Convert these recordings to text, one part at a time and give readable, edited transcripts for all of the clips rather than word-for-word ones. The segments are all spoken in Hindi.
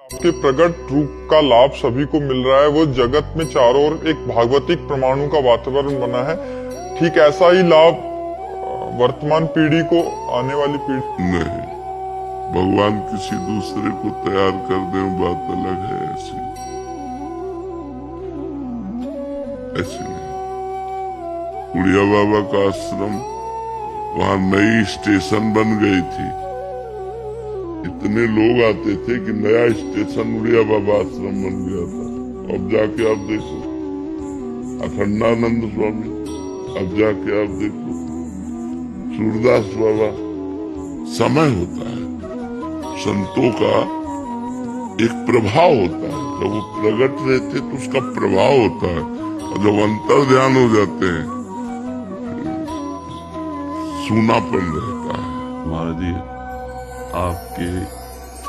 आपके प्रकट रूप का लाभ सभी को मिल रहा है। वो जगत में चारों ओर एक भागवतिक परमाणु का वातावरण बना है। ठीक ऐसा ही लाभ वर्तमान पीढ़ी को आने वाली पीढ़ी नहीं। भगवान किसी दूसरे को तैयार कर दे बात अलग है। ऐसी नहीं। उड़िया बाबा का आश्रम वहां नई स्टेशन बन गई थी। इतने लोग आते थे कि नया स्टेशन उड़िया बाबा आश्रम बन गया था। अब जाके आप देखो अखंडानंद स्वामी, अब जाके आप देखो सूरदास बाबा। समय होता है, संतों का एक प्रभाव होता है। जब वो प्रकट रहते तो उसका प्रभाव होता है, और जब अंतर ध्यान हो जाते हैं सूनापन रहता है। महाराज जी, आपके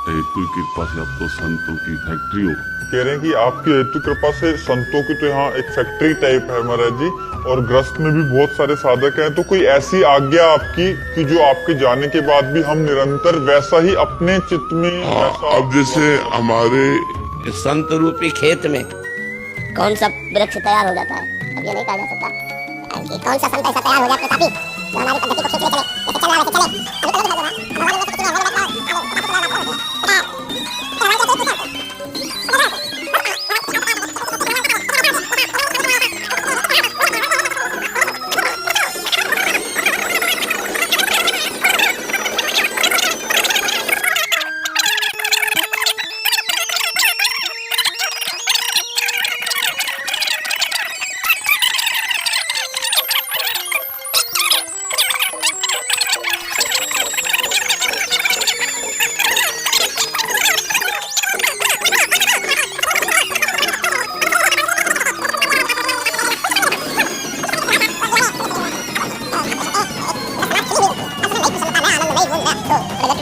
हेतु कृपा से अब तो संतों की फैक्ट्री हो। कह रहे हैं कि आपकी हेतु कृपा से संतों की तो यहाँ एक फैक्ट्री टाइप है महाराज जी, और ग्रस्त में भी बहुत सारे साधक हैं। तो कोई ऐसी आज्ञा आपकी कि जो आपके जाने के बाद भी हम निरंतर वैसा ही अपने चित्त में अब जैसे हमारे संत रूपी खेत में कौन सा वृक्ष तैयार हो जाता है, अब ये नहीं कहा जा सकता कि कौन सा संत ऐसा तैयार हो जाता है ताकि जो हमारी पद्धति को खींच ले चले, जैसे चल रहा है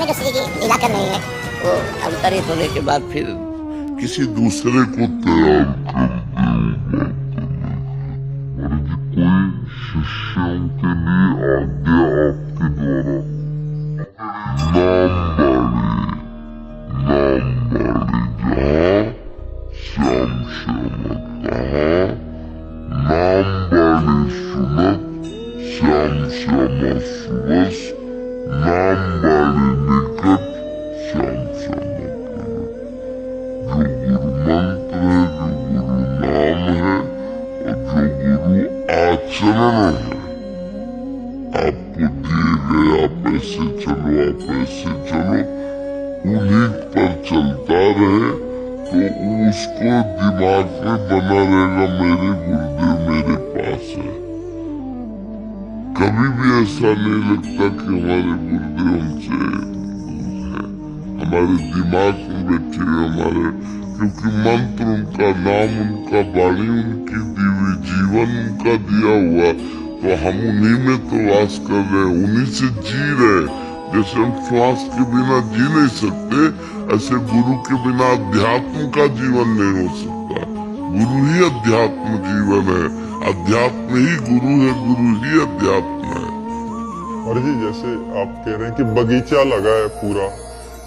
वैसे लीला कर रही है वो अवतरित होने के बाद फिर किसी दूसरे को तैयार कर दे। शिष्यों के लिए आज्ञा आपके द्वारा नाम बाड़ी सुनत श्याम श्यामा सुरस, नाम बाड़ी निकट श्याम श्यामा प्रगट। जो गुरु मंत्र है, जो गुरु नाम है, और जो गुरु आचरण है, आपको दिए गए आप ऐसे चलो, आप ऐसे चलो, उन्हीं पर चलता रहे तो उसको दिमाग में बना रहेगा मेरे गुरुदेव मेरे पास है। कभी भी ऐसा नहीं लगता कि हमारे गुरुदेव हमसे दूर है, हमारे दिमाग में बैठे हमारे, क्योंकि मंत्र उनका, नाम उनका, वाणी उनकी दी हुई, जीवन उनका दिया हुआ, तो हम उन्हीं में तो वास कर रहे हैं, उन्हीं से जी रहे। जैसे हम श्वास के बिना जी नहीं सकते, ऐसे गुरु के बिना अध्यात्म का जीवन नहीं हो सकता। गुरु ही अध्यात्म जीवन है, अध्यात्म ही गुरु है, गुरु ही अध्यात्म है। और जी जैसे आप कह रहे हैं कि बगीचा लगा है पूरा,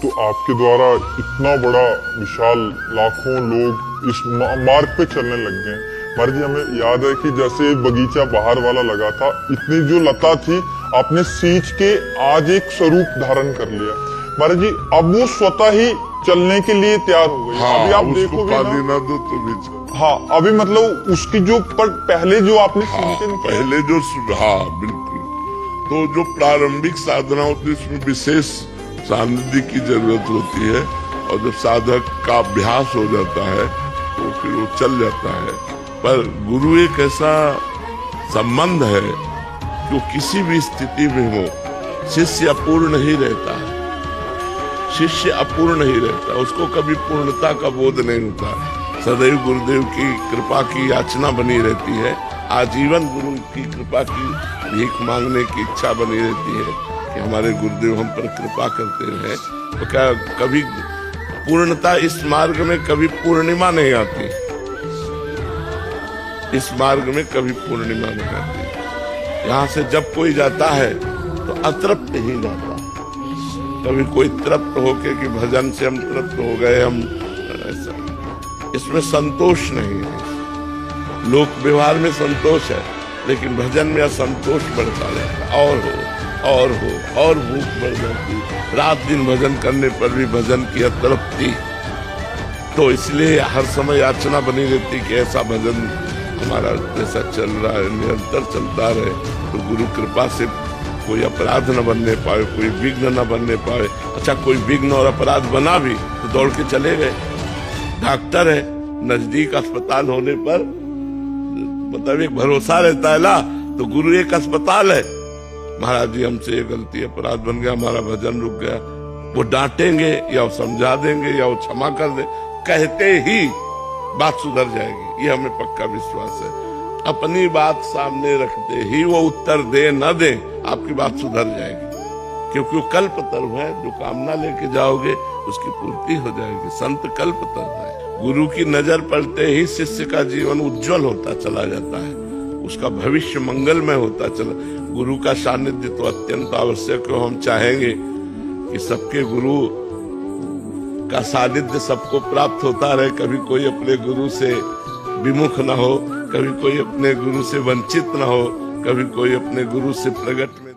तो आपके द्वारा इतना बड़ा विशाल लाखों लोग इस मार्ग पे चलने लग गए। महाराज जी हमें याद है कि जैसे बगीचा बाहर वाला लगा था, इतनी जो लता थी आपने सींच के आज एक स्वरूप धारण कर लिया। महाराज जी अब वो स्वतः ही चलने के लिए तैयार हो गई। हाँ, अभी आप देखोगे पानी ना दो तो भी हाँ, अभी मतलब उसकी जो पहले जो आपने सिंचन पहले जो बिल्कुल, तो जो प्रारंभिक साधना होती है उसमें विशेष सानिध्य की जरूरत होती है, और जब साधक का अभ्यास हो जाता है तो फिर वो चल जाता है। पर गुरु एक ऐसा संबंध है जो किसी भी स्थिति में हो, शिष्य अपूर्ण ही रहता है, शिष्य अपूर्ण ही रहता है, उसको कभी पूर्णता का बोध नहीं होता। सदैव गुरुदेव की कृपा की याचना बनी रहती है, आजीवन गुरु की कृपा की भीख मांगने की इच्छा बनी रहती है कि हमारे गुरुदेव हम पर कृपा करते रहे। तो क्या कभी पूर्णता इस मार्ग में कभी पूर्णिमा नहीं आती, इस मार्ग में कभी पूर्णिमा नहीं आती। यहाँ से जब कोई जाता है तो अतृप्त ही जाता है। कभी कोई तृप्त होके कि भजन से हम तृप्त हो गए, हम है सब। इसमें संतोष नहीं है। लोक व्यवहार में संतोष है, लेकिन भजन में असंतोष बढ़ता रहता, और भूख बढ़ जाती, रात दिन भजन करने पर भी भजन की अतृप्ति। तो इसलिए हर समय याचना बनी रहती कि ऐसा भजन हमारा जैसा चल रहा है निरंतर चलता रहे, तो गुरु कृपा से कोई अपराध न बनने पाए, कोई विघ्न न बनने पाए। अच्छा, कोई विघ्न और अपराध बना भी तो दौड़ के चले गए। डॉक्टर है, नजदीक अस्पताल होने पर मतलब एक भरोसा रहता है ना, तो गुरु एक अस्पताल है। महाराज जी हमसे ये गलती अपराध बन गया, हमारा भजन रुक गया, वो डांटेंगे या वो समझा देंगे या वो क्षमा कर दे, कहते ही बात सुधर जाएगी, ये हमें पक्का विश्वास है। अपनी बात सामने रखते ही वो उत्तर दे न दे, आपकी बात सुधर जाएगी, क्योंकि वो कल्पतरु है। जो कामना लेके जाओगे उसकी पूर्ति हो जाएगी। संत कल्पतरु है। गुरु की नजर पड़ते ही शिष्य का जीवन उज्जवल होता चला जाता है, उसका भविष्य मंगलमय होता चला। गुरु का सानिध्य तो अत्यंत आवश्यक है। हम चाहेंगे कि सबके गुरु का सानिध्य सबको प्राप्त होता रहे, कभी कोई अपने गुरु से विमुख न हो, कभी कोई अपने गुरु से वंचित न हो, कभी कोई अपने गुरु से प्रगट में